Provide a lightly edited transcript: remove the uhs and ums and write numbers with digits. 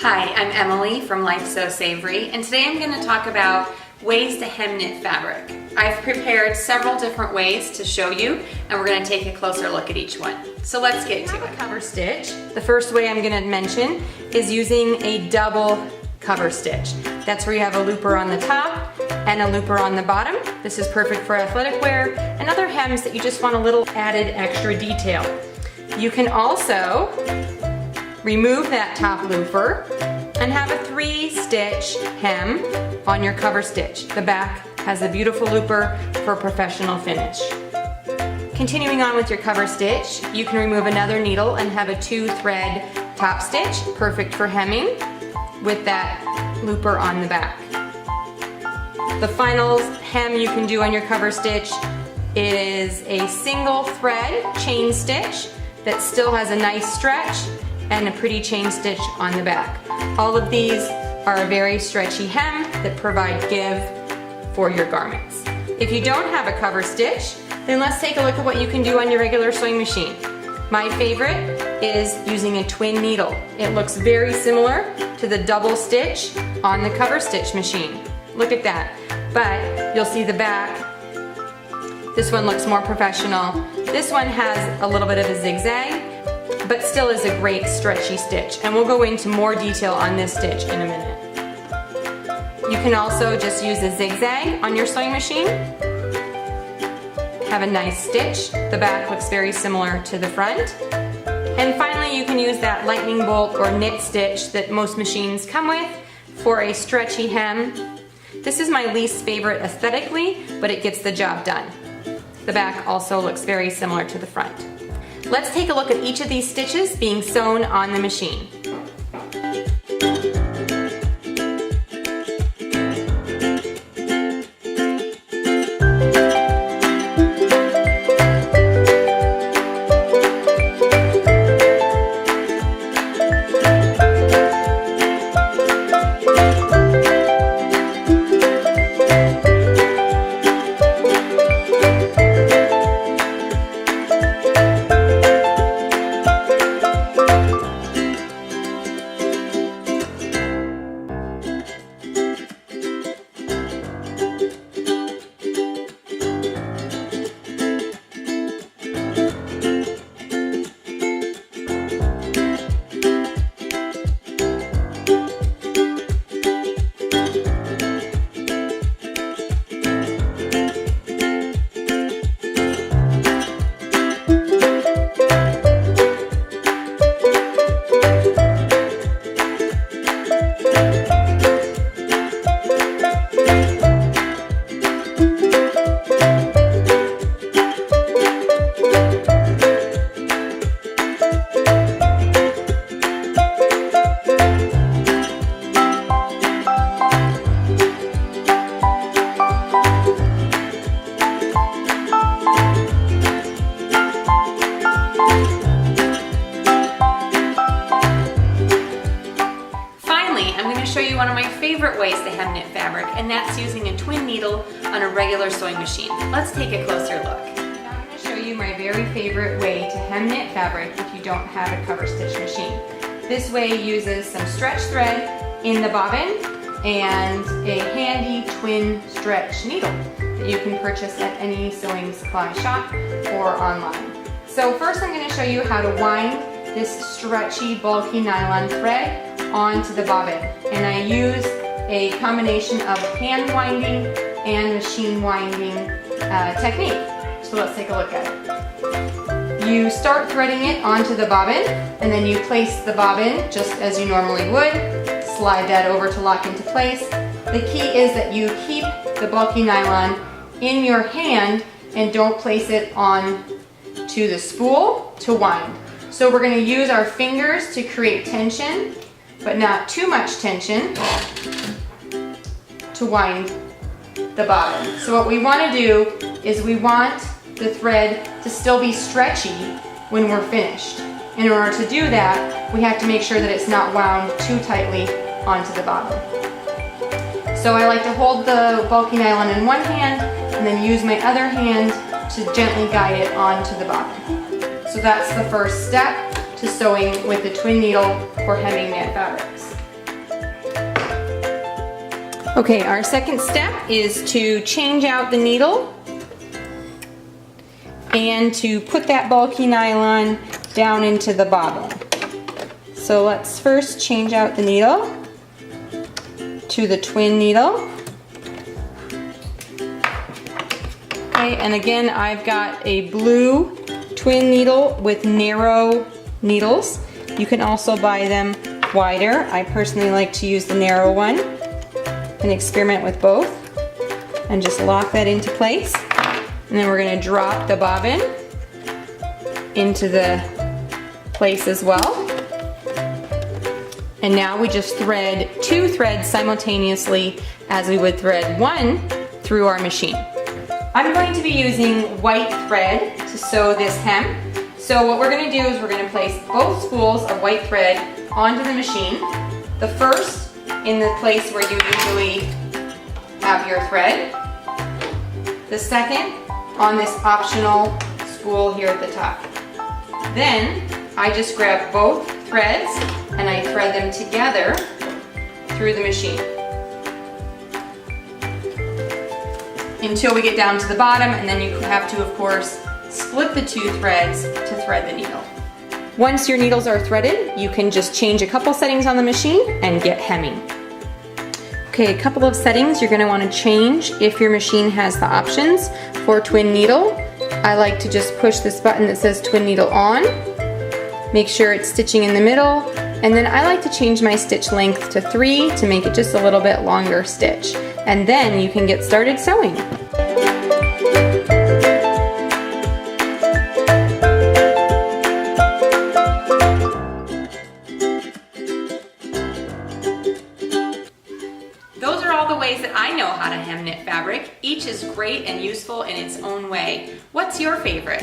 Hi, I'm Emily from Life So Savory, and today I'm going to talk about ways to hem knit fabric. I've prepared several different ways to show you, and we're going to take a closer look at each one. So let's get to it. Cover stitch. The first way I'm going to mention is using a double cover stitch. That's where you have a looper on the top and a looper on the bottom. This is perfect for athletic wear and other hems that you just want a little added extra detail. You can also remove that top looper and have a 3-stitch hem on your cover stitch. The back has a beautiful looper for a professional finish. Continuing on with your cover stitch, you can remove another needle and have a 2-thread top stitch, perfect for hemming, with that looper on the back. The final hem you can do on your cover stitch is a single thread chain stitch that still has a nice stretch and a pretty chain stitch on the back. All of these are a very stretchy hem that provide give for your garments. If you don't have a cover stitch, then let's take a look at what you can do on your regular sewing machine. My favorite is using a twin needle. It looks very similar to the double stitch on the cover stitch machine. Look at that. But you'll see the back. This one looks more professional. This one has a little bit of a zigzag, but still is a great stretchy stitch. And we'll go into more detail on this stitch in a minute. You can also just use a zigzag on your sewing machine. Have a nice stitch. The back looks very similar to the front. And finally, you can use that lightning bolt or knit stitch that most machines come with for a stretchy hem. This is my least favorite aesthetically, but it gets the job done. The back also looks very similar to the front. Let's take a look at each of these stitches being sewn on the machine. One of my favorite ways to hem knit fabric, and that's using a twin needle on a regular sewing machine. Let's take a closer look. Now I'm going to show you my very favorite way to hem knit fabric if you don't have a cover stitch machine. This way uses some stretch thread in the bobbin and a handy twin stretch needle that you can purchase at any sewing supply shop or online. So first I'm going to show you how to wind this stretchy, bulky nylon thread onto the bobbin, and I use a combination of hand winding and machine winding technique. So let's take a look at it. You start threading it onto the bobbin, and then you place the bobbin just as you normally would. Slide that over to lock into place. The key is that you keep the bulky nylon in your hand and don't place it on to the spool to wind. So we're going to use our fingers to create tension, but not too much tension, to wind the bobbin. So what we want to do is we want the thread to still be stretchy when we're finished. In order to do that, we have to make sure that it's not wound too tightly onto the bobbin. So I like to hold the bulky nylon in one hand and then use my other hand to gently guide it onto the bobbin. So that's the first step to sewing with the twin needle for hemming knit fabrics. Okay, our second step is to change out the needle and to put that bulky nylon down into the bobbin. So let's first change out the needle to the twin needle. Okay, and again, I've got a blue twin needle with narrow needles. You can also buy them wider. I personally like to use the narrow one and experiment with both. And just lock that into place. And then we're going to drop the bobbin into the place as well. And now we just thread 2 threads simultaneously as we would thread 1 through our machine. I'm going to be using white thread to sew this hem. So what we're going to do is we're going to place both spools of white thread onto the machine. The first in the place where you usually have your thread. The second on this optional spool here at the top. Then I just grab both threads and I thread them together through the machine until we get down to the bottom, and then you have to, of course, split the 2 threads to thread the needle. Once your needles are threaded, you can just change a couple settings on the machine and get hemming. Okay, a couple of settings you're going to want to change if your machine has the options for twin needle. I like to just push this button that says twin needle on. Make sure it's stitching in the middle, and then I like to change my stitch length to 3 to make it just a little bit longer stitch. And then you can get started sewing. Those are all the ways that I know how to hem knit fabric. Each is great and useful in its own way. What's your favorite?